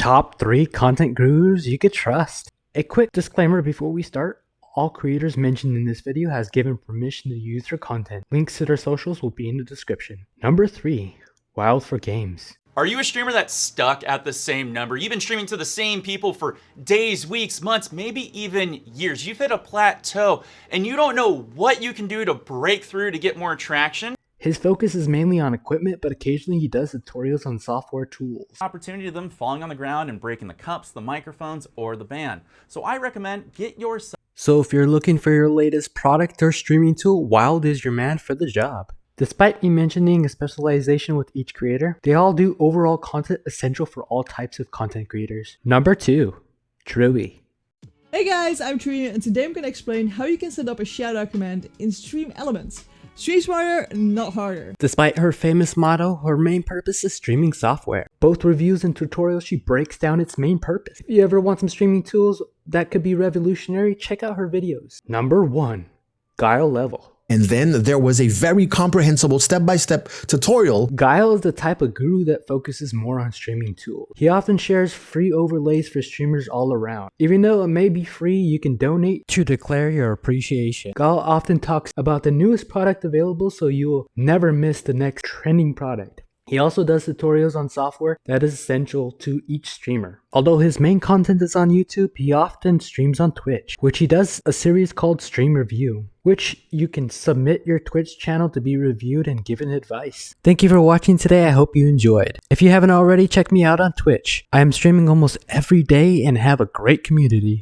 Top 3 content gurus you could trust. A quick disclaimer before we start. All creators mentioned in this video has given permission to use their content. Links to their socials will be in the description. Number 3. Wild for Games. Are you a streamer that's stuck at the same number? You've been streaming to the same people for days, weeks, months, maybe even years. You've hit a plateau and you don't know what you can do to break through to get more traction. His focus is mainly on equipment, but occasionally he does tutorials on software tools. Opportunity to them falling on the ground and breaking the cups, the microphones, or the band. So I recommend get yourself. So if you're looking for your latest product or streaming tool, Wild is your man for the job. Despite me mentioning a specialization with each creator, they all do overall content essential for all types of content creators. Number 2. Trui. Hey guys, I'm Trui and today I'm going to explain how you can set up a shoutout command in Stream Elements. Stream smarter, not harder. Despite her famous motto, her main purpose is streaming software. Both reviews and tutorials, she breaks down its main purpose. If you ever want some streaming tools that could be revolutionary, check out her videos. Number 1. Gael Level. And then there was a very comprehensible step-by-step tutorial. Gael is the type of guru that focuses more on streaming tools. He often shares free overlays for streamers all around. Even though it may be free, you can donate to declare your appreciation. Gael often talks about the newest product available so you will never miss the next trending product. He also does tutorials on software that is essential to each streamer. Although his main content is on YouTube, he often streams on Twitch, which he does a series called Stream Review, which you can submit your Twitch channel to be reviewed and given advice. Thank you for watching today. I hope you enjoyed. If you haven't already, check me out on Twitch. I am streaming almost every day and have a great community.